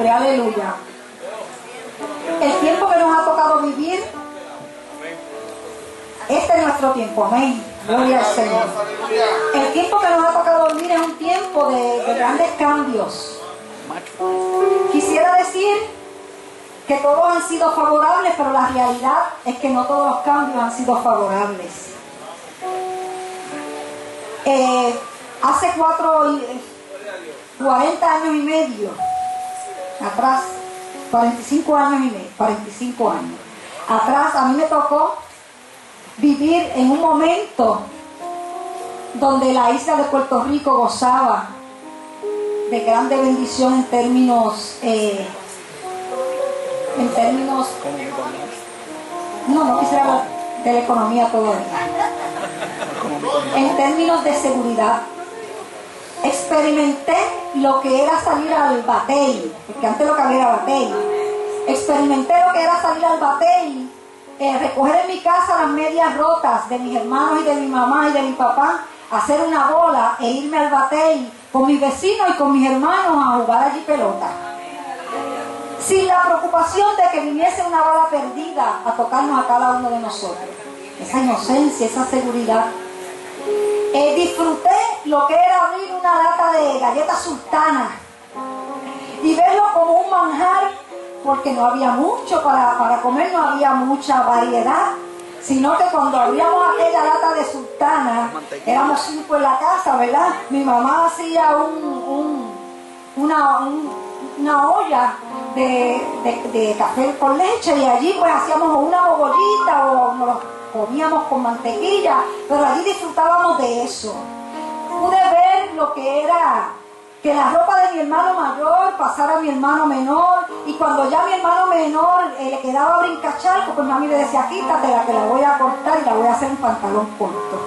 nombre, aleluya. El tiempo que nos ha tocado vivir, este es nuestro tiempo, amén. Gloria al Señor. El tiempo que nos ha tocado vivir es un tiempo de grandes cambios. Quisiera decir que todos han sido favorables, pero la realidad es que no todos los cambios han sido favorables. Hace 40 años y medio atrás, 45 años atrás, a mí me tocó vivir en un momento donde la isla de Puerto Rico gozaba de grande bendición en términos no quisiera hablar de la economía todavía, en términos de seguridad. Experimenté lo que era salir al batey, porque antes lo que había era batey. Experimenté lo que era salir al batey, recoger en mi casa las medias rotas de mis hermanos y de mi mamá y de mi papá, hacer una bola e irme al batey con mis vecinos y con mis hermanos a jugar allí pelota. Sin la preocupación de que viniese una bala perdida a tocarnos a cada uno de nosotros. Esa inocencia, esa seguridad. Disfruté lo que era abrir una lata de galletas sultanas y verlo como un manjar, porque no había mucho para comer, no había mucha variedad, sino que cuando abríamos aquella lata de sultana, éramos 5 en la casa, ¿verdad? Mi mamá hacía una olla de café con leche y allí pues hacíamos una bobolita o nos comíamos con mantequilla, pero allí disfrutábamos de eso. Pude ver lo que era que la ropa de mi hermano mayor pasara a mi hermano menor, y cuando ya mi hermano menor le quedaba brincacharco, pues mami le decía, quítatela que la voy a cortar y la voy a hacer un pantalón corto.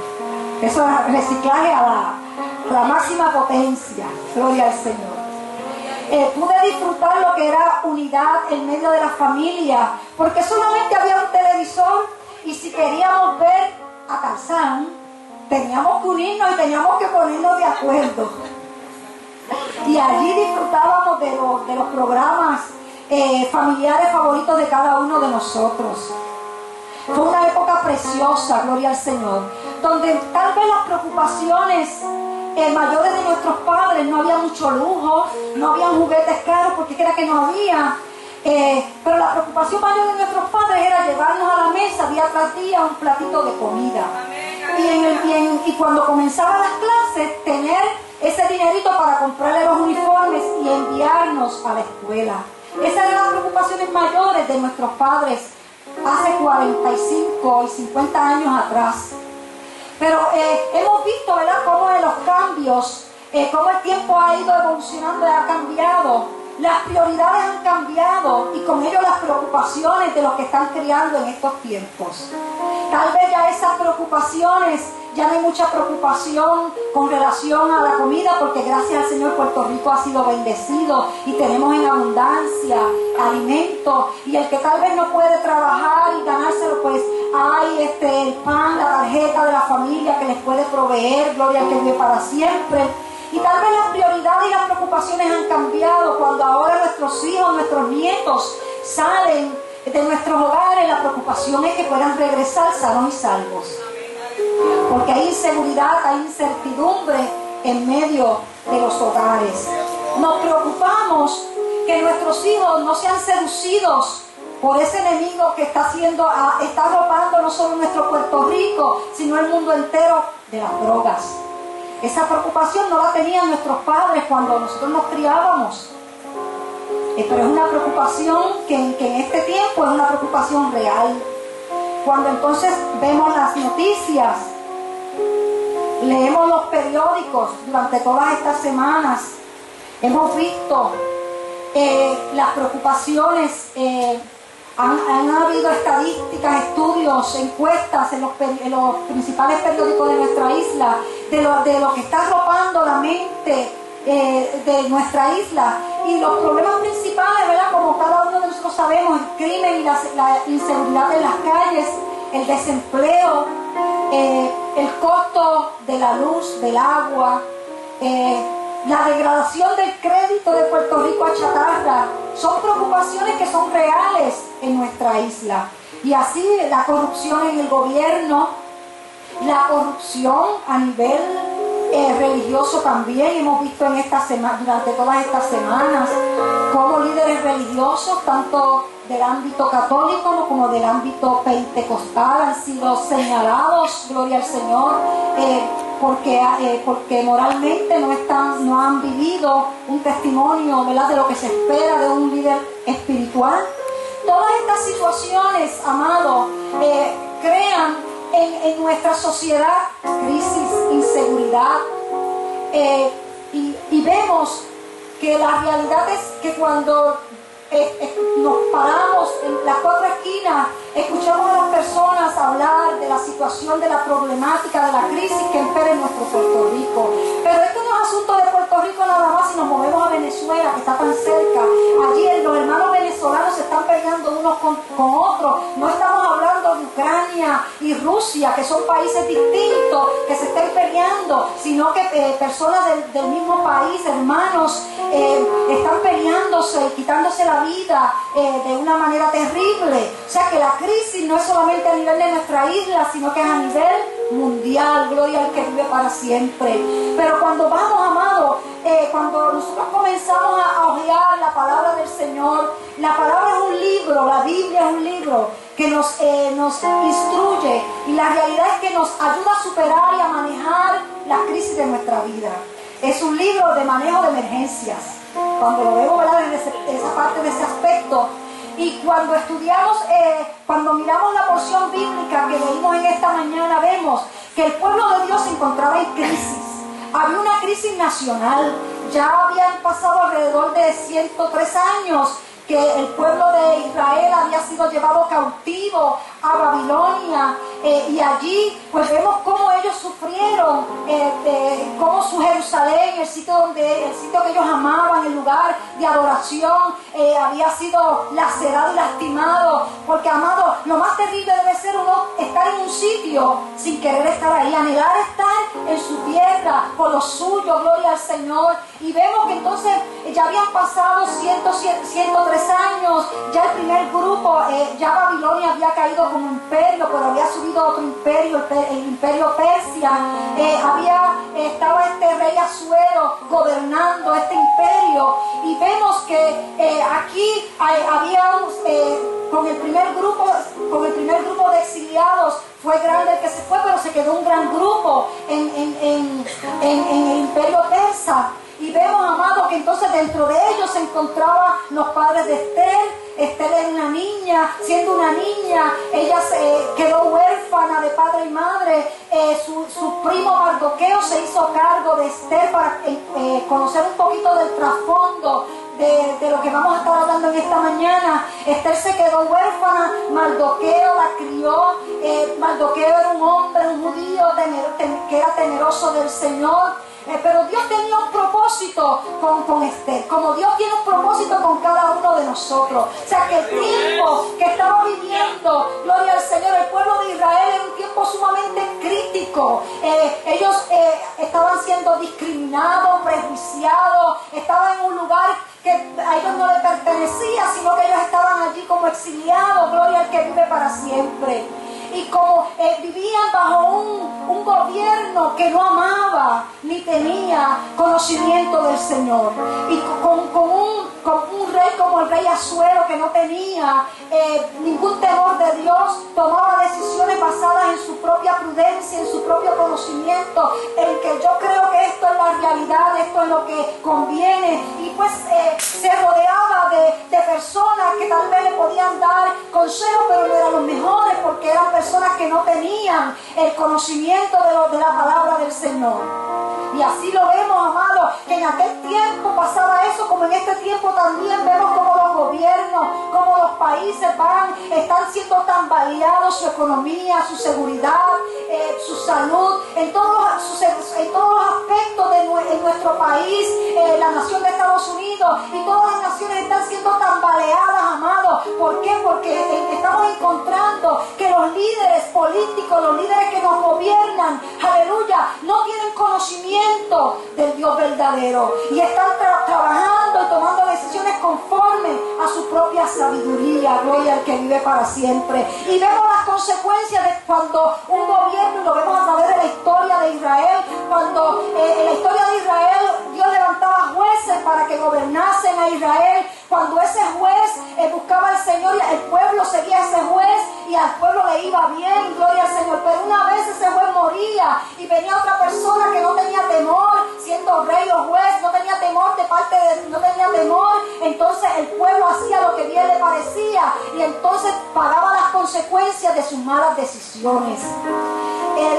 Eso es reciclaje a la máxima potencia. Gloria al Señor. Pude disfrutar lo que era unidad en medio de la familia, porque solamente había un televisor, y si queríamos ver a Tarzán, teníamos que unirnos y teníamos que ponernos de acuerdo. Y allí disfrutábamos de los programas familiares favoritos de cada uno de nosotros. Fue una época preciosa, gloria al Señor, donde tal vez las preocupaciones mayores de nuestros padres, no había mucho lujo, no había juguetes caros, porque era que no había, pero la preocupación mayor de nuestros padres era llevarnos a la mesa día tras día un platito de comida. Y cuando comenzaban las clases, tener ese dinerito para comprarle los uniformes y enviarnos a la escuela. Esas eran las preocupaciones mayores de nuestros padres hace 45 y 50 años atrás. Pero hemos visto, ¿verdad?, cómo en los cambios, cómo el tiempo ha ido evolucionando y ha cambiado. Las prioridades han cambiado y con ello las preocupaciones de los que están criando en estos tiempos. Tal vez ya esas preocupaciones, ya no hay mucha preocupación con relación a la comida, porque gracias al Señor Puerto Rico ha sido bendecido y tenemos en abundancia alimentos, y el que tal vez no puede trabajar y ganárselo, pues hay el pan, la tarjeta de la familia que les puede proveer, gloria al que vive para siempre. Y tal vez las prioridades y las preocupaciones han cambiado cuando ahora nuestros hijos, nuestros nietos salen de nuestros hogares. La preocupación es que puedan regresar sanos y salvos, porque hay inseguridad, hay incertidumbre en medio de los hogares. Nos preocupamos que nuestros hijos no sean seducidos por ese enemigo que está arropando no solo nuestro Puerto Rico, sino el mundo entero, de las drogas. Esa preocupación no la tenían nuestros padres cuando nosotros nos criábamos. Pero es una preocupación que en este tiempo es una preocupación real. Cuando entonces vemos las noticias, leemos los periódicos durante todas estas semanas, hemos visto las preocupaciones. Han habido estadísticas, estudios, encuestas en los principales periódicos de nuestra isla de lo que está arropando la mente de nuestra isla, y los problemas principales, ¿verdad?, como cada uno de nosotros sabemos: el crimen y la inseguridad en las calles, el desempleo, el costo de la luz, del agua, la degradación del crédito de Puerto Rico a chatarra, son preocupaciones que son reales en nuestra isla. Y así la corrupción en el gobierno, la corrupción a nivel religioso también. Hemos visto en durante todas estas semanas cómo líderes religiosos, tanto del ámbito católico como del ámbito pentecostal, han sido señalados, gloria al Señor, porque moralmente no han vivido un testimonio, ¿verdad?, de lo que se espera de un líder espiritual. Todas estas situaciones, amados, crean en nuestra sociedad crisis, inseguridad, y vemos que la realidad es que cuando nos paramos en las cuatro esquinas, escuchamos a las personas hablar de la situación, de la problemática, de la crisis que impera en nuestro Puerto Rico. Pero esto no es asunto de Puerto Rico nada más. Si nos movemos a Venezuela, que está tan cerca, allí los hermanos venezolanos se están peleando unos con otros. No estamos hablando de Ucrania y Rusia, que son países distintos, que se estén peleando, sino que personas del mismo país, hermanos, están peleándose y quitándose la vida de una manera terrible. O sea que la crisis no es solamente a nivel de nuestra isla, sino que es a nivel mundial. Gloria al que vive para siempre. Pero cuando vamos, amados, cuando nosotros comenzamos a ojear la palabra del Señor, la palabra es un libro, la Biblia es un libro que nos instruye, y la realidad es que nos ayuda a superar y a manejar las crisis de nuestra vida. Es un libro de manejo de emergencias. Cuando lo vemos, ¿verdad?, desde esa parte, de ese aspecto, y cuando estudiamos, cuando miramos la porción bíblica que leímos en esta mañana, vemos que el pueblo de Dios se encontraba en crisis. Había una crisis nacional. Ya habían pasado alrededor de 103 años que el pueblo de Israel había sido llevado cautivo a Babilonia, y allí pues vemos cómo ellos sufrieron, cómo su Jerusalén, el sitio que ellos amaban, el lugar de adoración, había sido lacerado y lastimado. Porque, amado, lo más terrible debe ser uno estar en un sitio sin querer estar ahí, anhelar estar en su tierra por lo suyo, gloria al Señor. Y vemos que entonces ya habían pasado 103 años, ya el primer grupo, ya Babilonia había caído como imperio, pero había subido otro imperio, el imperio Persia. Estaba este rey Asuero gobernando este imperio, y vemos que aquí había con el primer grupo de exiliados, fue grande el que se fue, pero se quedó un gran grupo en el imperio persa. Y vemos, amados, que entonces dentro de ellos se encontraban los padres de Esther. Esther era una niña, siendo una niña, ella se quedó huérfana de padre y madre. Su primo Mardoqueo se hizo cargo de Esther para conocer un poquito del trasfondo de lo que vamos a estar hablando en esta mañana. Esther se quedó huérfana, Mardoqueo la crió. Mardoqueo era un hombre, un judío que era temeroso del Señor. Pero Dios tenía un propósito con Esther, como Dios tiene un propósito con cada uno de nosotros. O sea que el tiempo que estaba viviendo, gloria al Señor, el pueblo de Israel, era un tiempo sumamente crítico. Ellos estaban siendo discriminados, prejuiciados, estaban en un lugar que a ellos no les pertenecía, sino que ellos estaban allí como exiliados, gloria al que vive para siempre. Y como vivían bajo un gobierno que no amaba ni tenía conocimiento del Señor, y con un rey como el rey Asuero, que no tenía ningún temor de Dios, tomaba decisiones basadas en su propia prudencia, en su propio conocimiento, en que yo creo que esto es la realidad, esto es lo que conviene. Y pues se rodeaba de personas que tal vez le podían dar consejos, pero no eran los mejores, porque eran personas que no tenían el conocimiento de la palabra del Señor. Y así lo vemos, amados, que en aquel tiempo pasaba eso, como en este tiempo también vemos como los gobiernos, como los países están siendo tambaleados, su economía, su seguridad, su salud, en todos los aspectos en nuestro país, la nación de Estados Unidos y todas las naciones están siendo tambaleadas, amados. ¿Por qué? Porque estamos encontrando que los líderes políticos, los líderes que nos gobiernan, aleluya, no tienen conocimiento del Dios verdadero, y están trabajando y tomando decisiones conforme propia sabiduría, gloria al que vive para siempre. Y vemos las consecuencias de cuando un gobierno, y lo vemos a través de la historia de Israel, cuando en la historia de Israel Dios levantaba jueces para que gobernasen a Israel. Cuando ese juez buscaba al Señor, el pueblo seguía a ese juez y al pueblo le iba bien, gloria al Señor. Pero una vez ese juez moría y venía otra persona que no tenía temor, siendo rey o juez, no tenía temor no tenía temor, entonces el pueblo hacía lo que bien le parecía y entonces pagaba las consecuencias de sus malas decisiones.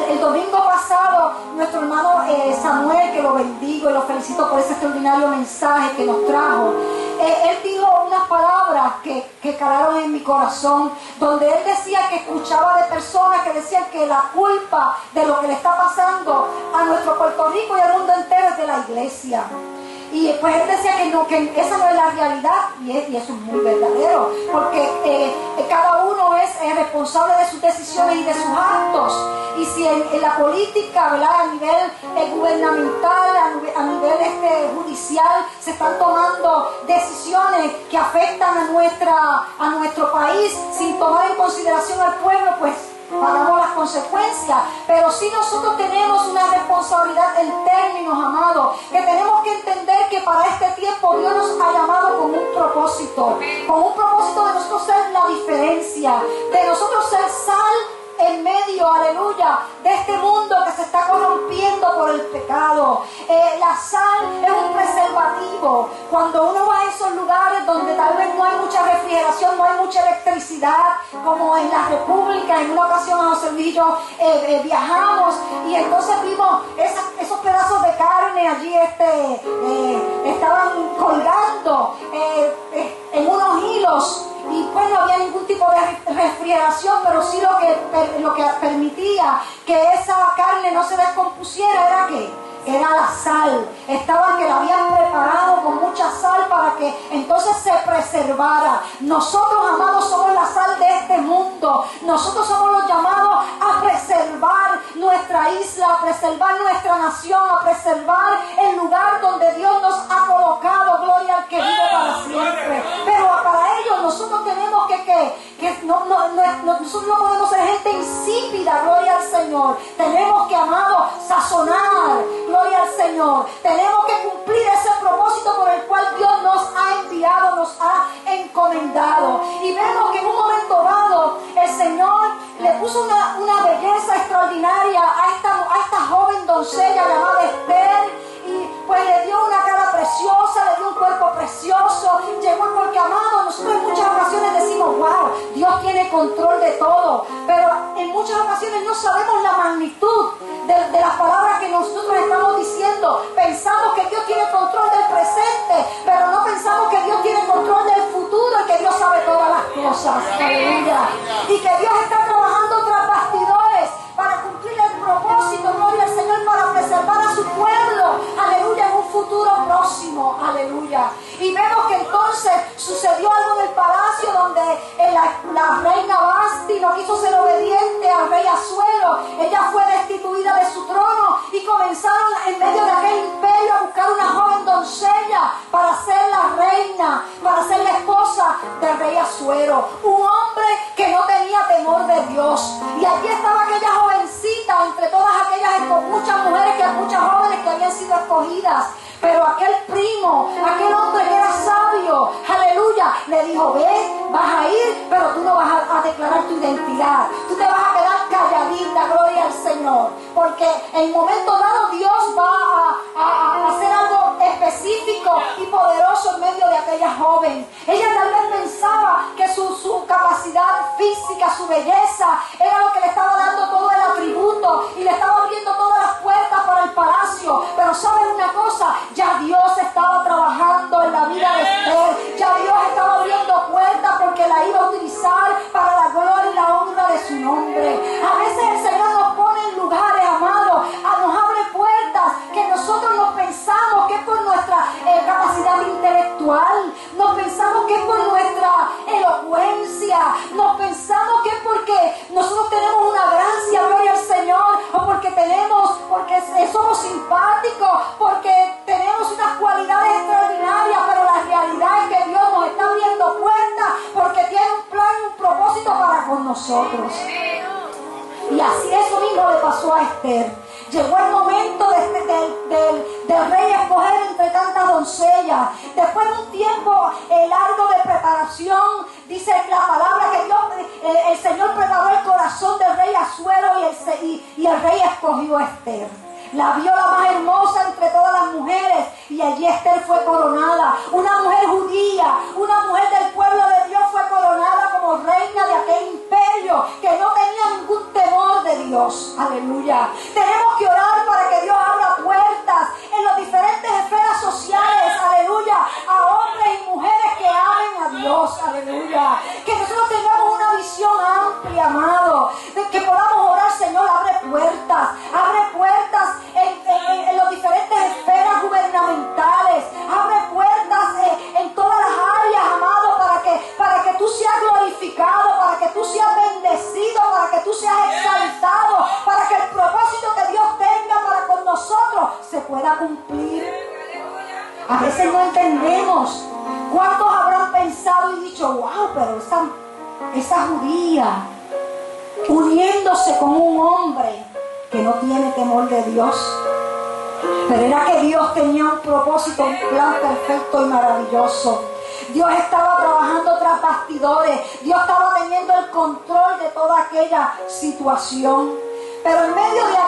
El domingo pasado, nuestro hermano Samuel, que lo bendigo y lo felicito por ese extraordinario mensaje que nos trajo, él dijo unas palabras que calaron en mi corazón, donde él decía que escuchaba de personas que decían que la culpa de lo que le está pasando a nuestro Puerto Rico y al mundo entero es de la iglesia. Y pues él decía que esa no es la realidad, y eso es muy verdadero, porque cada uno es responsable de sus decisiones y de sus actos. Y si en la política, ¿verdad?, a nivel gubernamental, a nivel judicial, se están tomando decisiones que afectan a nuestro país sin tomar en consideración al pueblo, pues pagamos las consecuencias. Pero si nosotros tenemos una responsabilidad en términos, amados, que tenemos que entender que para este tiempo Dios nos ha llamado con un propósito de nosotros ser la diferencia, de nosotros ser sal en medio, aleluya, de este mundo que se está corrompiendo por el pecado. La sal es un preservativo. Cuando uno va a esos lugares donde tal vez no hay mucha refrigeración, no hay mucha electricidad, como en la República, en una ocasión a José Luis y yo viajamos y entonces vimos esos pedazos de carne allí estaban colgando en unos hilos. Y pues no había ningún tipo de refrigeración, pero sí lo que permitía que esa carne no se descompusiera era que era la sal. Estaba que la habían preparado con mucha sal para que entonces se preservara. Nosotros, amados, somos la sal de este mundo. Nosotros somos los llamados a preservar nuestra isla, a preservar nuestra nación, a preservar el lugar donde Dios nos ha colocado. Gloria al que vive para siempre. Pero para ello nosotros tenemos nosotros no podemos ser gente insípida, gloria al Señor. Tenemos que, amado, sazonar, gloria al Señor. Tenemos que cumplir ese propósito por el cual Dios nos ha enviado, nos ha encomendado. Y vemos que en un momento dado el Señor le puso una belleza extraordinaria a esta joven doncella llamada Esther. Y pues le dio una cara preciosa, le dio un cuerpo precioso. Llegó porque, amado, nosotros en muchas ocasiones decimos, wow, Dios tiene control de todo. Pero en muchas ocasiones no sabemos la magnitud de las palabras que nosotros estamos diciendo. Pensamos que Dios tiene control del presente, pero no pensamos que Dios tiene control del futuro y que Dios sabe todas las cosas. Aleluya. Y que Dios está trabajando tras bastidores para cumplir el propósito, gloria al Señor, para preservar a su pueblo, aleluya, en un futuro próximo, aleluya. Y vemos que entonces sucedió algo en el palacio donde la reina Vasti no quiso ser obediente al rey Asuero. Ella fue destituida de su trono y comenzaron en medio de aquel imperio a buscar una joven doncella para ser la reina, para ser la esposa del rey Asuero, un hombre que no tenía temor de Dios. Y allí estaba aquella jovencita entre todas aquellas, muchas jóvenes que habían sido escogidas. Pero aquel primo, aquel hombre que era sabio, aleluya, le dijo, ve, vas a ir, pero tú no vas a declarar tu identidad. Tú te vas a quedar calladita, gloria al Señor. Porque en un momento dado Dios va a hacer algo específico y poderoso en medio de aquella joven. Ella tal vez pensaba que su capacidad física, su belleza, era lo que le estaba dando todo el atributo y le estaba abriendo todas las puertas para el palacio. Pero ¿saben una cosa? Ya Dios estaba trabajando en la vida de Esther. Ya Dios estaba abriendo puertas porque la iba a utilizar para la gloria y la honra de su nombre. A veces el Señor nos pone en lugares, amados, nos abre puertas que nosotros no pensamos que es por nuestra capacidad intelectual, no pensamos que es por nuestra elocuencia, no pensamos que es porque nosotros tenemos una gracia, gloria al Señor, o porque somos simpáticos, porque tenemos unas cualidades extraordinarias, pero la realidad es que Dios nos está abriendo puertas nosotros. Y así eso mismo le pasó a Esther. Llegó el momento del rey escoger entre tantas doncellas. Después de un tiempo largo de preparación, dice la palabra que Dios, el Señor preparó el corazón del rey Asuero y el rey escogió a Esther. La vio la más hermosa entre todas las mujeres y allí Esther fue coronada. Una mujer judía, una mujer del pueblo de Dios fue coronada como reina de aquel imperio que no tenía ningún temor de Dios. Aleluya. Tenemos que orar para que Dios abra puertas en las diferentes esferas sociales. Aleluya. A hombres y mujeres que amen a Dios. Aleluya. Que nosotros tengamos una visión amplia, amado. De que podamos orar, Señor, abre puertas en las diferentes esferas gubernamentales, abre puertas en todas las áreas, amado, para que tú seas glorificado, para que tú seas bendecido, para que tú seas exaltado, para que el propósito que Dios tenga para con nosotros se pueda cumplir. A veces no entendemos. ¿Cuántos habrán pensado y dicho, wow, pero esa judía uniéndose con un hombre que no tiene temor de Dios? Pero era que Dios tenía un propósito, un plan perfecto y maravilloso. Dios estaba trabajando tras bastidores. Dios estaba teniendo el control de toda aquella situación. Pero en medio de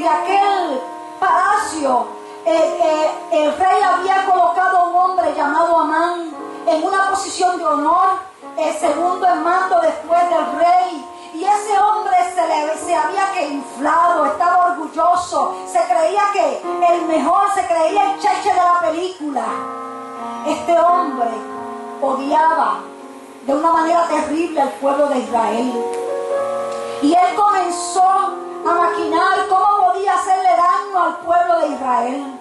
aquel palacio, el rey había colocado a un hombre llamado Amán en una posición de honor, el segundo en mando después del rey. Y ese hombre se había que inflado, estaba orgulloso, se creía que el mejor, se creía el cheche de la película. Este hombre odiaba de una manera terrible al pueblo de Israel. Y él comenzó a maquinar cómo podía hacerle daño al pueblo de Israel.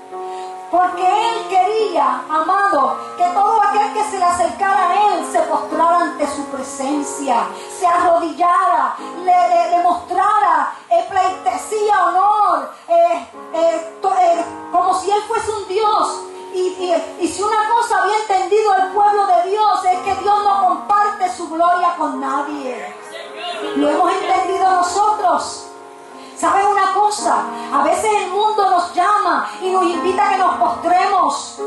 Porque él quería, amado, que todo aquel que se le acercara a él se postrara ante su presencia, se arrodillara, le mostrara pleitesía, honor, como si él fuese un Dios. Y si una cosa había entendido el pueblo de Dios es que Dios no comparte su gloria con nadie. Lo hemos entendido nosotros. ¿Saben una cosa? A veces el mundo nos llama y nos invita a que nos postremos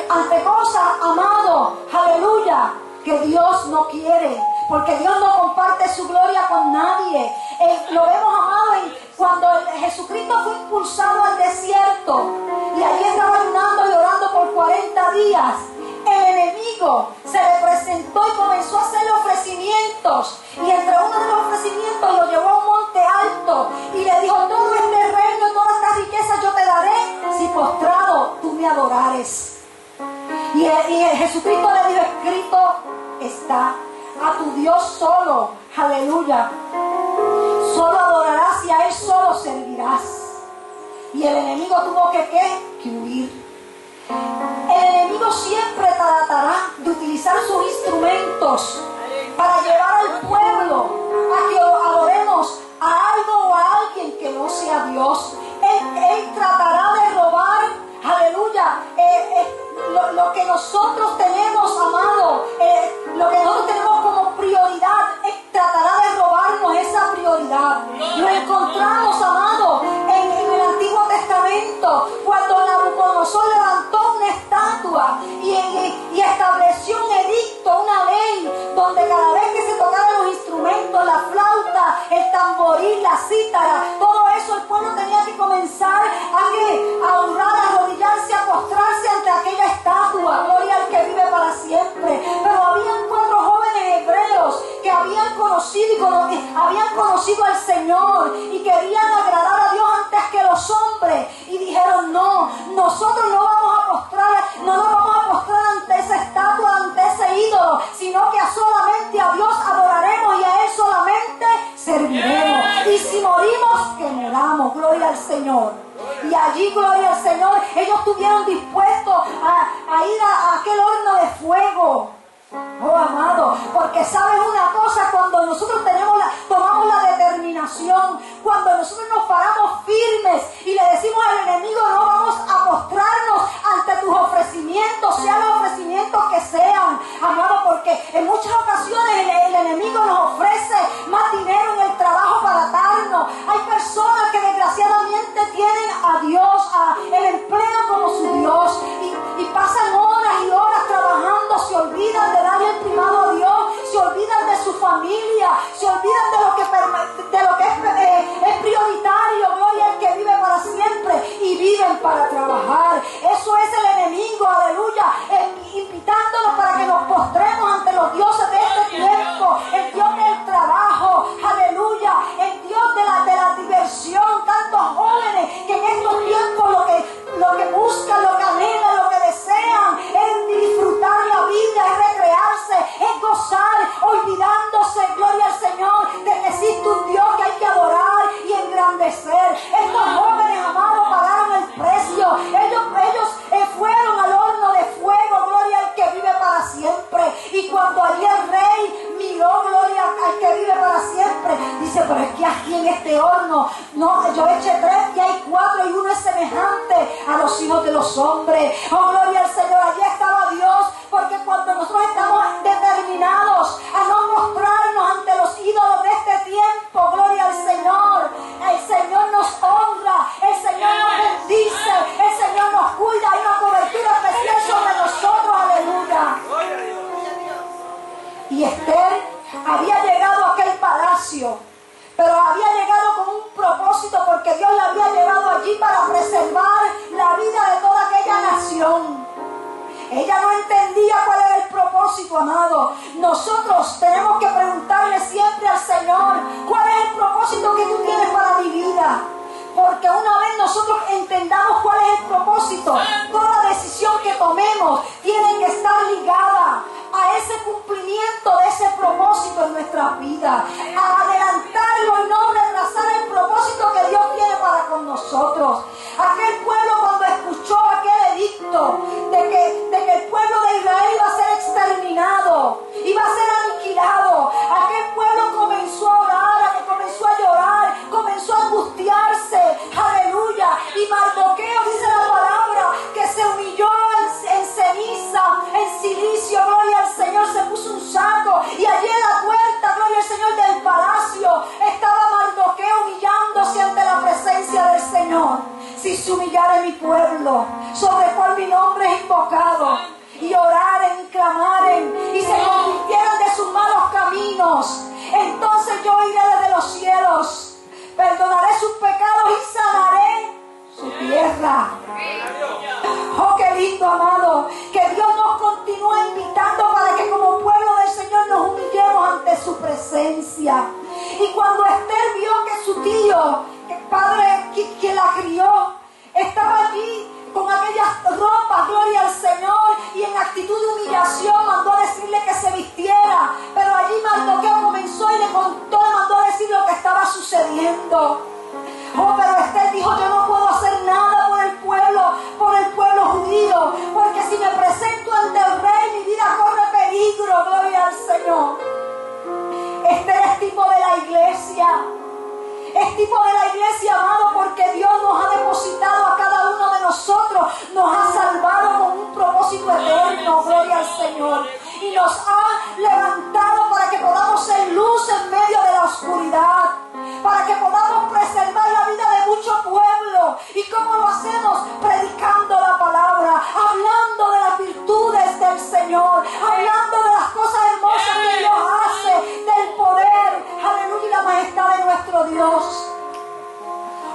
ante cosas, amado, aleluya, que Dios no quiere, porque Dios no comparte su gloria con nadie. Lo vemos, amado, cuando Jesucristo fue impulsado al desierto y allí estaba ayunando y orando por 40 días. El enemigo se le presentó y comenzó a hacerle ofrecimientos, y entre uno de los ofrecimientos lo llevó a un monte alto y le dijo: todo este reino y toda esta riqueza yo te daré si postrado tú me adorares. Y Jesucristo le dijo: escrito está, a tu Dios solo, aleluya, solo adorarás y a él solo servirás. Y el enemigo tuvo que huir. El enemigo siempre tratará de utilizar sus instrumentos para llevar al pueblo a que adoremos a algo o a alguien que no sea Dios. Él tratará de robar, aleluya, lo que nosotros tenemos, amado, lo que nosotros tenemos como prioridad. Él tratará de robarnos esa prioridad. Lo encontramos, amado, en el Antiguo Testamento, cuando Nabucodonosor levantó una estatua y estableció un edicto, una ley, donde cada vez que se tocaran los instrumentos, la flauta, el tamboril, la cítara, todo eso, el pueblo tenía que comenzar a honrar, a arrodillarse, a postrarse ante aquella estatua. Gloria al que vive para siempre. Pero habían 4 jóvenes hebreos que habían conocido al Señor y querían agradar a Dios antes que los hombres, y dijeron: no, nosotros no nos vamos a postrar ante esa estatua, ante ese ídolo, sino que solamente a Dios adoraremos y a Él solamente serviremos. Y si morimos, que muramos. Gloria al Señor. Y allí, gloria al Señor, ellos estuvieron dispuestos a ir a aquel horno de fuego. Oh, amado, porque sabes una cosa, cuando nosotros tomamos la determinación, cuando nosotros nos paramos firmes y le decimos al enemigo: no vamos a postrarnos ante tus ofrecimientos, sean los ofrecimientos que sean, amado, porque en muchas ocasiones el enemigo nos ofrece olvidan de darle el primado a Dios, se olvidan de su familia, se olvidan de lo que es prioritario, gloria al que vive para siempre, y viven para trabajar. Eso es el enemigo, aleluya, invitándonos para que nos postremos ante los dioses de este tiempo, el Dios del trabajo, aleluya, el Dios de la diversión. Tantos jóvenes que en estos tiempos lo que buscan, lo que anhelan, lo que desean es disfrutar la vida, es recrearse, es gozar, olvidándose, gloria al Señor, de que existe un Dios que hay que adorar y engrandecer. Estos jóvenes, amados, pagaron el precio. Ellos fueron al horno de fuego, gloria al que vive para siempre. Y cuando allí el rey miró, gloria al que vive para siempre, dice, pero es que aquí en este horno, no, yo eché 3 y hay 4 y uno es semejante a los hijos de los hombres. Oh, gloria al Señor, allí estaba Dios, porque cuando nosotros estamos determinados a no mostrarnos ante los ídolos de este tiempo, gloria al Señor, el Señor nos honra, el Señor nos bendice, el Señor nos cuida, hay una cobertura especial sobre nosotros, aleluya. Y Esther había llegado a aquel palacio, pero había llegado con un propósito, porque Dios la había llevado allí para preservar la vida de toda aquella nación. Ella no entendía cuál era el propósito, amado. Nosotros tenemos que preguntarle siempre al Señor, ¿cuál es el propósito que tú tienes para mi vida? Porque una vez nosotros entendamos cuál es el propósito, toda decisión que tomemos tiene que estar ligada a ese cumplimiento de ese propósito en nuestra vida, a adelantarlo y no retrasar el propósito que Dios tiene para con nosotros. Aquel pueblo, cuando escuchó aquel edicto de que el pueblo de Israel iba a ser exterminado, iba a ser aniquilado, aquel pueblo comenzó a orar, comenzó a llorar, comenzó a angustiarse, aleluya. Y Mardoqueo, dice la palabra, que se humilló en ceniza, en silicio, gloria al Señor, se puso un saco, y allí en la puerta, gloria al Señor, del palacio estaba Mardoqueo humillándose ante la presencia del Señor. Si se humillare mi pueblo, sobre el cual mi nombre es invocado, y oraren y clamaren y se convirtieran de sus malos caminos, entonces yo iré desde los cielos, perdonaré sus pecados y sanaré su tierra. Oh, qué lindo, amado, que Dios nos continúa invitando para que como pueblo del Señor nos humillemos ante su presencia. Y cuando Esther vio que su tío, el padre que la crió, estaba allí con aquellas ropas, gloria al Señor, y en actitud de humillación mandó a decirle que se vistiera, pero allí Mardoqueo comenzó y le contó, le mandó a decir lo que estaba sucediendo. Oh, pero Esther dijo, yo no puedo hacer nada por el pueblo judío, porque si me presento ante el rey, mi vida corre peligro, gloria al Señor. Esther es tipo de la iglesia. Es tipo de la iglesia, amado, porque Dios nos ha depositado a cada uno de nosotros, nos ha salvado con un propósito eterno, gloria al Señor, y nos ha levantado para que podamos ser luz en medio de la oscuridad, para que podamos preservar la vida de mucho pueblo. ¿Y cómo lo hacemos? Predicando la palabra, hablando de las virtudes del Señor, hablando de las cosas hermosas que Dios hace, del poder, aleluya, y la majestad de nuestro Dios.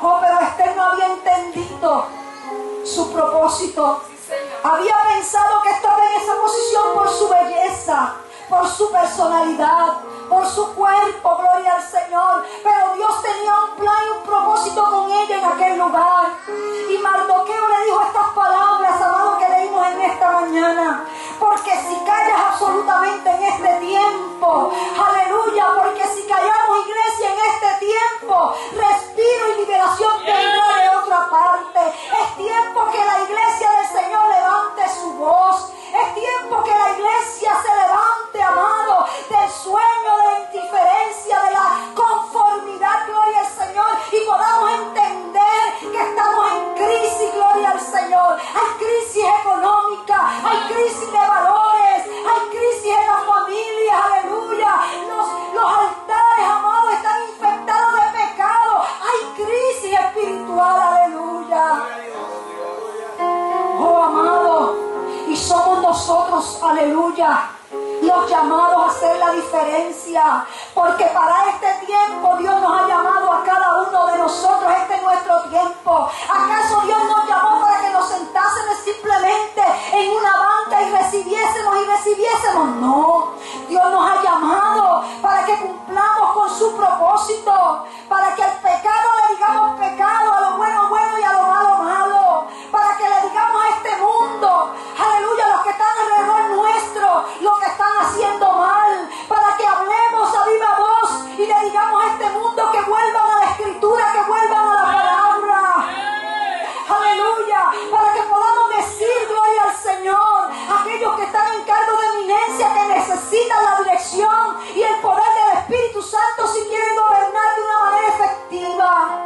Oh, pero Esther no había entendido su propósito. Había pensado que estaba en esa posición por su belleza, por su personalidad, por su cuerpo, gloria al Señor. Pero Dios tenía un plan y un propósito con ella en aquel lugar. Y Mardoqueo le dijo estas palabras, amado, que leímos en esta mañana. Porque si callas absolutamente en este tiempo, aleluya, porque si callamos, iglesia, en este tiempo, respiro y liberación vendrá de otra parte. Es tiempo que la iglesia del Señor levante su voz. Es tiempo que la iglesia se levante, amado, del sueño, de la indiferencia, de la conformidad, gloria al Señor, y podamos entender que estamos en crisis, gloria al Señor. Hay crisis económica, hay crisis de valores, hay crisis los llamados a hacer la diferencia, porque para este tiempo Dios nos ha llamado a cada uno de nosotros. Este es nuestro tiempo. ¿Acaso Dios nos llamó para que nos sentásemos simplemente en una banca y recibiésemos? No, Dios nos ha llamado para que cumplamos con su propósito, para que al pecado le digamos pecado, a lo bueno bueno y a lo malo malo, para que le digamos a este mundo, aleluya, los que están alrededor nuestro, lo que están haciendo mal, para que hablemos a viva voz y le digamos a este mundo que vuelvan a la escritura, que vuelvan a la palabra, aleluya, para que podamos decir gloria al Señor, aquellos que están en cargo de eminencia, que necesitan la dirección y el poder del Espíritu Santo si quieren gobernar de una manera efectiva.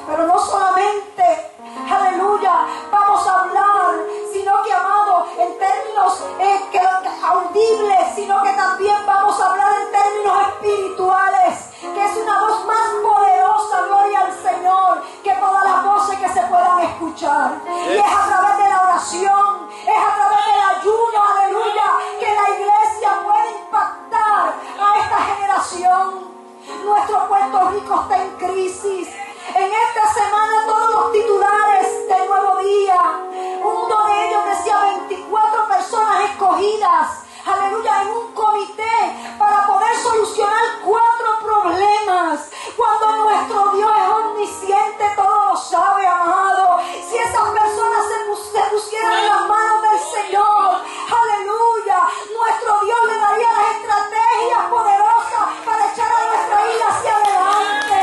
Pero no solamente, aleluya, vamos a hablar, sino que, amado, en términos audibles, sino que también vamos a hablar en términos espirituales, que es una voz más poderosa, gloria al Señor, que todas las voces que se puedan escuchar. Y es a través de la oración, es a través del ayuno, aleluya, que la iglesia puede impactar a esta generación. Nuestro Puerto Rico está en crisis. En esta semana todos los titulares del Nuevo Día, uno de ellos decía 24 personas escogidas, aleluya, en un comité para poder solucionar 4 problemas. Cuando nuestro Dios es omnisciente, todo lo sabe, amado. Si esas personas se pusieran en las manos del Señor, aleluya, nuestro Dios le daría las estrategias poderosas para echar a nuestra isla hacia adelante.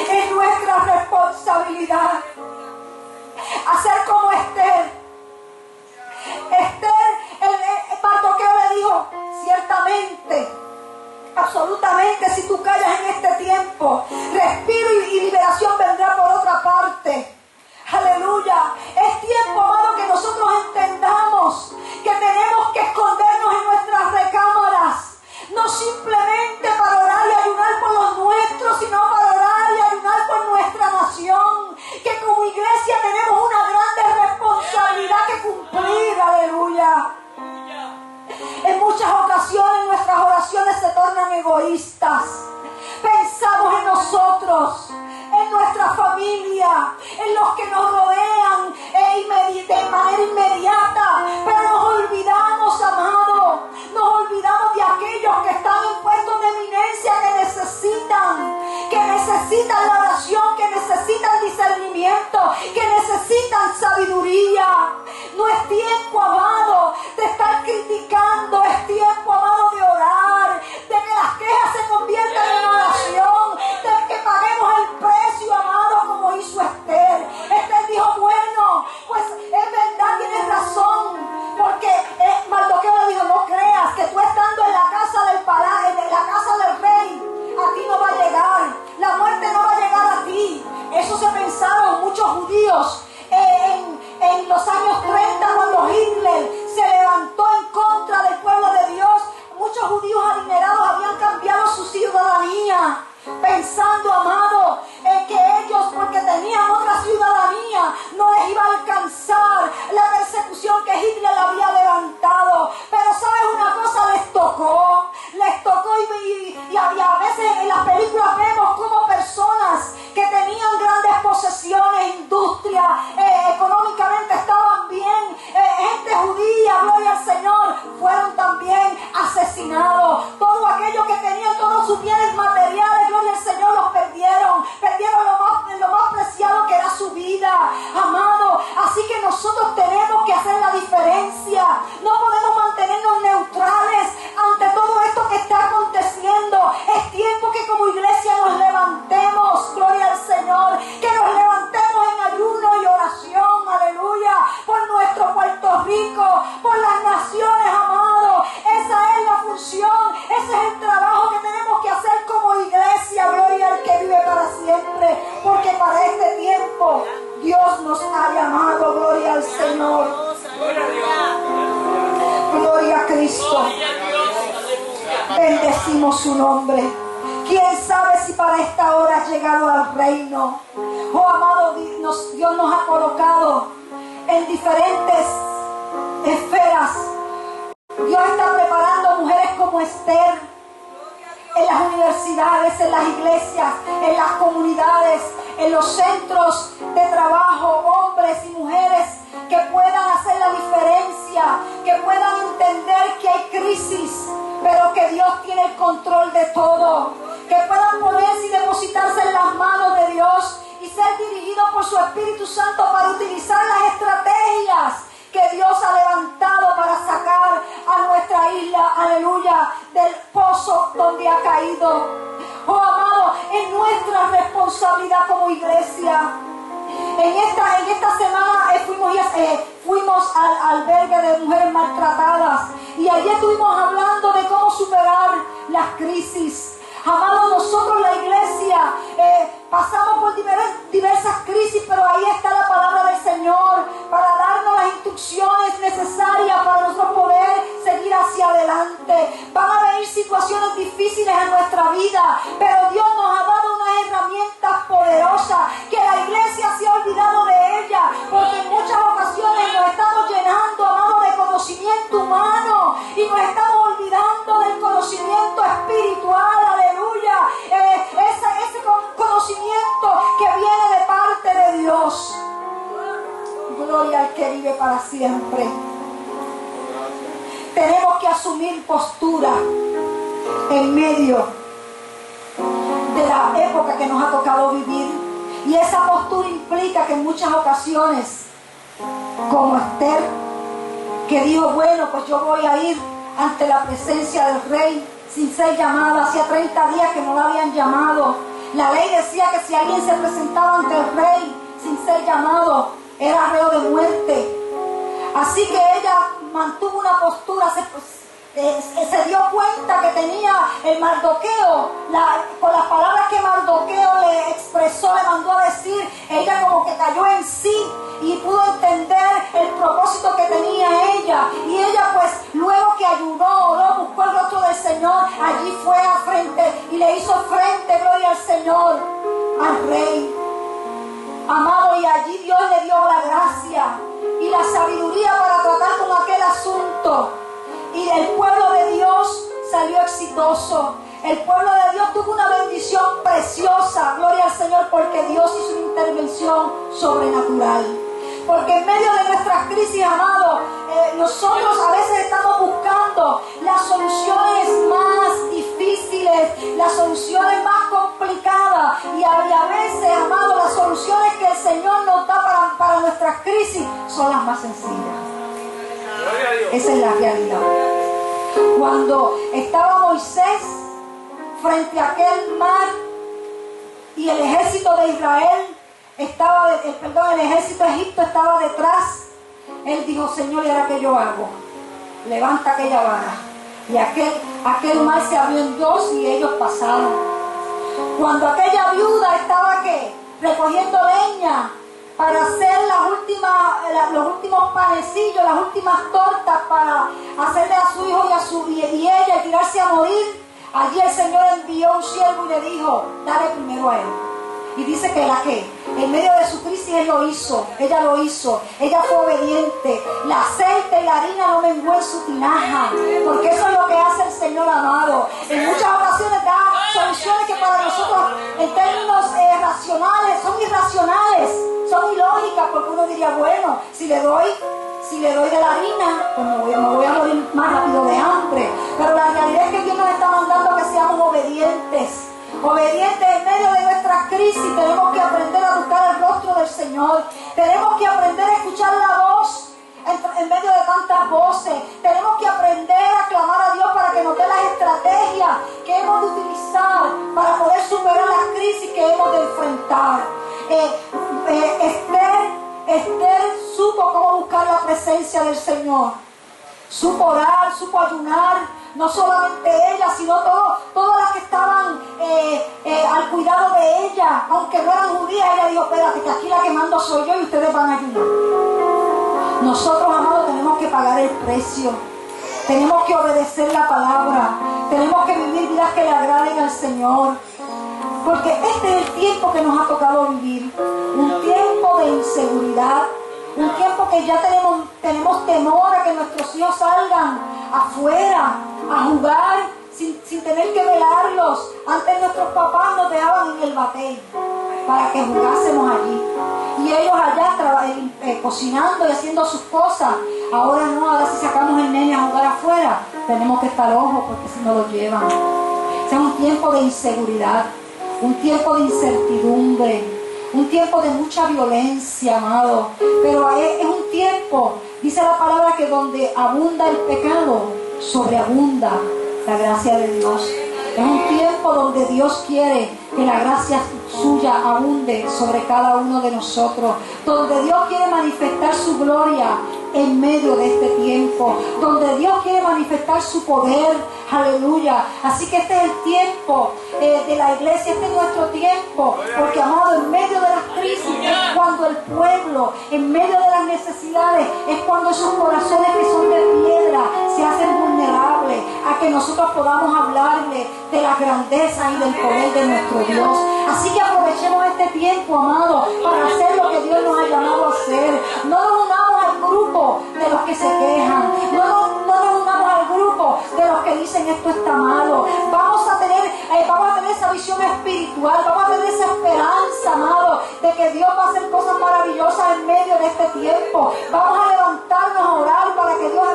Es nuestra responsabilidad hacer como Esther. Mardoqueo le dijo, ciertamente, absolutamente, si tú callas en este tiempo, respiro y liberación vendrá por otra parte. Aleluya. Es tiempo, amado, que nosotros entendamos que tenemos que escondernos en nuestras recámaras, no simplemente para orar y ayunar por los nuestros, sino para orar y ayunar por nuestra nación, que como iglesia tenemos una grande responsabilidad que cumplir, aleluya. En muchas ocasiones nuestras oraciones se tornan egoístas. Pensamos en nosotros, en nuestra familia, en los que nos rodean de manera inmediata, pero nos olvidamos, amado, nos olvidamos de aquellos que están en puestos de eminencia, que necesitan la oración, que necesitan discernimiento, que necesitan sabiduría. No es tiempo, amado, de estar criticando, es tiempo, amado, de orar, de que las quejas se conviertan en oración, de que paguemos el precio, amado, como hizo Esther. Esther dijo, bueno, pues es verdad, tienes razón, porque Mardoqueo le dijo, no creas que tú estando en la casa del palacio, en la casa del rey, a ti no va a llegar, la muerte no va a llegar a ti. Eso se pensaron muchos judíos en los años 30, cuando Hitler se levantó en contra del pueblo de Dios. Muchos judíos adinerados habían cambiado su ciudadanía, pensando, amado, que ellos, porque tenían otra ciudadanía, no les iba a alcanzar la persecución que Hitler había levantado. Pero ¿sabes una cosa? Les tocó y a veces en las películas vemos como personas que tenían grandes posesiones, industria, económicamente estaban bien, gente judía, gloria al Señor, fueron también asesinados. Todo aquello que tenían, todos sus bienes materiales, gloria al Señor, los perdieron lo más preciado que era su vida, amado. Así que nosotros tenemos que hacer la diferencia. No podemos mantenernos neutrales ante todo esto que está aconteciendo. Es tiempo que como iglesia nos levantemos, gloria al Señor, que nos levantemos en ayuno y oración, aleluya, por nuestro Puerto Rico, por las naciones, amado. Esa es la función, ese es el trabajo que tenemos que hacer como iglesia, gloria al que vive para siempre, porque para este tiempo Dios nos ha llamado, gloria al Señor. Gloria a Cristo. Bendecimos su nombre. ¿Quién sabe si para esta hora has llegado al reino? Oh, amado, Dios nos ha colocado en diferentes esferas. Dios está preparando mujeres como Esther en las universidades, en las iglesias, en las comunidades, en los centros de trabajo, hombres y mujeres que puedan hacer la diferencia, que puedan entender que hay crisis, pero que Dios tiene el control de todo, que puedan ponerse y depositarse en las manos de Dios y ser dirigidos por su Espíritu Santo para utilizar las estrategias que Dios ha levantado para sacar a nuestra isla, aleluya, del pozo donde ha caído. Oh, amado, es nuestra responsabilidad como iglesia. En esta semana fuimos al albergue de mujeres maltratadas y allí estuvimos hablando de cómo superar las crisis. Amado, nosotros la iglesia pasamos por diversas crisis, pero ahí está la palabra del Señor para darnos las instrucciones necesarias para nosotros poder seguir hacia adelante. Van a venir situaciones difíciles en nuestra vida, pero Dios nos ha dado unas herramientas poderosas que la iglesia se ha olvidado de ellas, porque en muchas ocasiones nos estamos llenando, amado, de conocimiento humano y nos estamos olvidando del conocimiento espiritual, aleluya, ese conocimiento que viene de parte de Dios. Gloria al que vive para siempre. Tenemos que asumir postura en medio de la época que nos ha tocado vivir, y esa postura implica que en muchas ocasiones, como Esther, que dijo, bueno, pues yo voy a ir ante la presencia del rey sin ser llamada. Hacía 30 días que no la habían llamado. La ley decía que si alguien se presentaba ante el rey sin ser llamado, era reo de muerte. Así que ella mantuvo una postura, se dio cuenta que tenía el Mardoqueo, con las palabras que Mardoqueo le expresó, le mandó a decir, ella como que cayó en sí y pudo entender el propósito que tenía ella. Y ella pues luego que ayunó, oró, buscó el rostro del Señor, allí fue a frente y le hizo frente, gloria al Señor, al rey. Amado, y allí Dios le dio la gracia y la sabiduría para tratar con aquel asunto. Y el pueblo de Dios salió exitoso. El pueblo de Dios tuvo una bendición preciosa, gloria al Señor, porque Dios hizo una intervención sobrenatural. Porque en medio de nuestras crisis, amado, nosotros a veces estamos buscando las soluciones más difíciles, las soluciones más complicadas, y a veces, amado, las soluciones que el Señor nos da para nuestras crisis son las más sencillas. Esa es la realidad. Cuando estaba Moisés frente a aquel mar y el ejército de Israel el ejército de Egipto estaba detrás, él dijo, Señor, ¿y ahora qué yo hago? Levanta aquella vara. Y aquel mar se abrió en dos y ellos pasaron. Cuando aquella viuda estaba recogiendo leña para hacer los últimos panecillos, las últimas tortas para hacerle a su hijo y ella y tirarse a morir, allí el Señor envió un siervo y le dijo, dale primero a él. Y dice que en medio de su crisis ella lo hizo, ella fue obediente. El aceite y la harina no menguó en su tinaja, porque eso es lo que hace el Señor, amado. En muchas ocasiones da soluciones que para nosotros en términos racionales son irracionales, son ilógicas, porque uno diría, bueno, si le doy de la harina, pues me voy a morir más rápido de hambre. Pero la realidad es que Dios nos está mandando que seamos obedientes. Obedientes en medio de nuestras crisis. Tenemos que aprender a buscar el rostro del Señor. Tenemos que aprender a escuchar la voz en medio de tantas voces. Tenemos que aprender a clamar a Dios para que nos dé las estrategias que hemos de utilizar para poder superar las crisis que hemos de enfrentar. Esther supo cómo buscar la presencia del Señor. Supo orar, supo ayunar. No solamente ella, sino todas las que estaban al cuidado de ella. Aunque no eran judías, ella dijo, espérate, que aquí la que mando soy yo y ustedes van a ayudar. Nosotros, amados, tenemos que pagar el precio. Tenemos que obedecer la palabra. Tenemos que vivir vidas que le agraden al Señor. Porque este es el tiempo que nos ha tocado vivir. Un tiempo de inseguridad. Un tiempo que ya tenemos temor a que nuestros hijos salgan afuera a jugar sin tener que velarlos. Antes nuestros papás nos dejaban en el batey para que jugásemos allí. Y ellos allá cocinando y haciendo sus cosas. Ahora no, ahora si sacamos el nene a jugar afuera, tenemos que estar ojos porque si no lo llevan. Es un tiempo de inseguridad, un tiempo de incertidumbre, un tiempo de mucha violencia, amado. Pero es un tiempo, dice la palabra, que donde abunda el pecado, sobreabunda la gracia de Dios. Es un tiempo donde Dios quiere que la gracia suya abunde sobre cada uno de nosotros, donde Dios quiere manifestar su gloria en medio de este tiempo, donde Dios quiere manifestar su poder, aleluya. Así que este es el tiempo de la iglesia, este es nuestro tiempo, porque amado, en medio de las crisis es cuando el pueblo, en medio de las necesidades, es cuando esos corazones que son de piedra se hacen vulnerables a que nosotros podamos hablarle de la grandeza y del poder de nuestro Dios. Así que aprovechemos este tiempo, amado, para hacer lo que Dios nos ha llamado a hacer. No nos unamos al grupo de los que se quejan, no nos unamos al grupo de los que dicen esto está malo. Vamos a tener esa visión espiritual, vamos a tener esa esperanza, amado, de que Dios va a hacer cosas maravillosas en medio de este tiempo. Vamos a levantarnos a orar para que Dios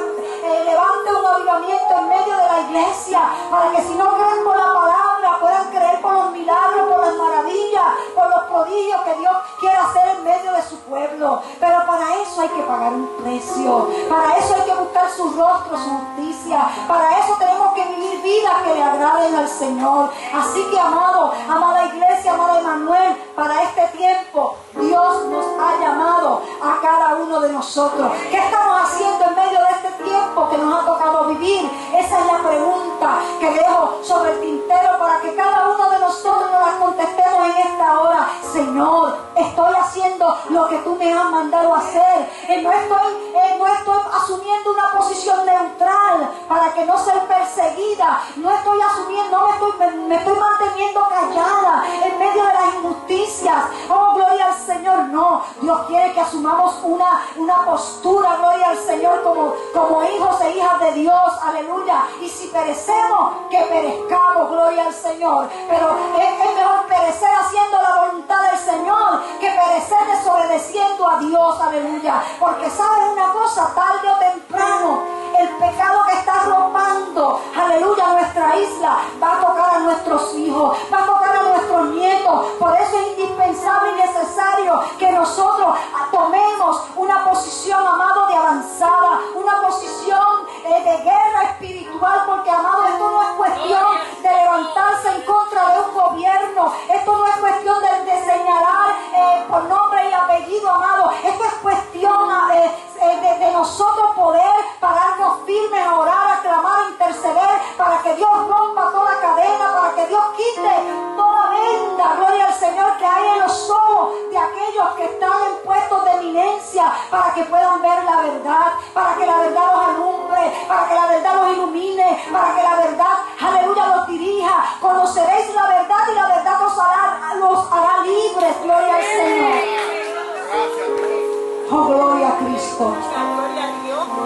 levante un avivamiento en medio de la iglesia, para que si no creen por la palabra, puedan creer por los milagros, por las maravillas, por los prodigios que Dios quiere hacer en medio de su pueblo. Pero para eso hay que pagar un precio, para eso hay que buscar su rostro, su justicia, para eso tenemos que vivir vidas que le agraden al Señor. Así que, amado, amada iglesia, amado Emanuel, para este tiempo Dios nos ha llamado a cada uno de nosotros. ¿Qué estamos haciendo en medio de este tiempo que nos ha tocado vivir? Esa es la pregunta que dejo sobre el tintero para que cada uno de nosotros nos la contestemos en esta hora. Señor, estoy haciendo lo que tú me has mandado a hacer. No estoy asumiendo una posición neutral para que no sea perseguida. No estoy asumiendo, me estoy manteniendo callada en medio de las injusticias. Oh, gloria al Señor. No, Dios quiere que asumamos una postura, gloria al Señor, como hijos e hijas de Dios, aleluya. Y si perecemos, que perezcamos, gloria al Señor. Pero es mejor perecer haciendo la voluntad del Señor que perecer desobedeciendo a Dios, aleluya. Porque sabes una cosa, tarde o temprano, el pecado que está arropando, aleluya, nuestra isla, va a tocar a nuestros hijos, va a tocar a nuestros nietos. Por eso es indispensable y necesario que nosotros tomemos una posición, amado, de avanzada, una posición de guerra espiritual, porque, amado, esto no es cuestión de levantarse en contra de un gobierno, esto no es cuestión de señalar por nombre y apellido, amado, esto es cuestión de nosotros poder pararnos firmes a orar, a clamar, a interceder, para que Dios rompa toda cadena, para que Dios quite toda venda, gloria al Señor, que hay en los ojos de aquellos que están en puestos de eminencia, para que puedan ver la verdad, para que la verdad los alumbre, para que la verdad los ilumine, para que la verdad, aleluya, los dirija. Conoceréis la verdad y la verdad los hará libres, gloria al Señor. Oh, gloria a Cristo.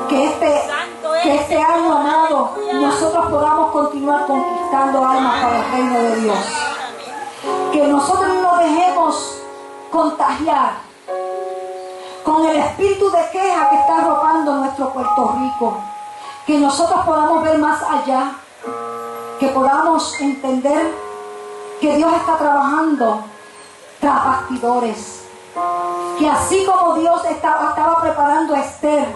Que este año, amado, nosotros podamos continuar conquistando almas para el reino de Dios. Que nosotros no nos dejemos contagiar con el espíritu de queja que está arropando nuestro Puerto Rico. Que nosotros podamos ver más allá, que podamos entender que Dios está trabajando tras bastidores, que así como Dios estaba preparando a Esther,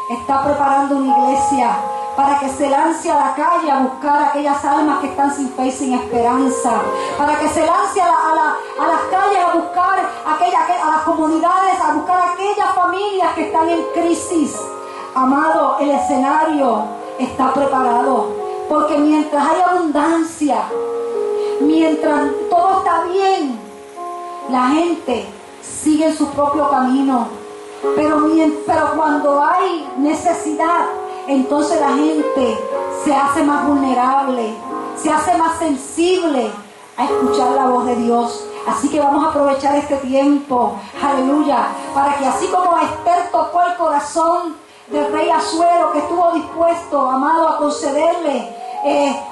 está preparando una iglesia para que se lance a la calle a buscar a aquellas almas que están sin fe y sin esperanza, para que se lance a las calles a buscar a las comunidades, a buscar a aquellas familias que están en crisis. Amado, el escenario está preparado, porque mientras hay abundancia, mientras todo está bien, la gente sigue en su propio camino. Pero cuando hay necesidad, entonces la gente se hace más vulnerable, se hace más sensible a escuchar la voz de Dios, Así que vamos a aprovechar este tiempo, aleluya, para que así como Esther tocó el corazón del rey Asuero, que estuvo dispuesto, amado, a concederle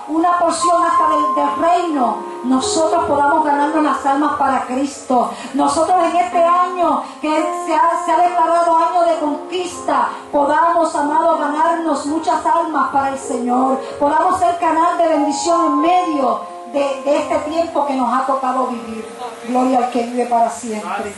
una porción hasta del reino, nosotros podamos ganarnos las almas para Cristo. Nosotros en este año que se ha declarado año de conquista, podamos, amado, ganarnos muchas almas para el Señor. Podamos ser canal de bendición en medio de este tiempo que nos ha tocado vivir. Gloria al que vive para siempre.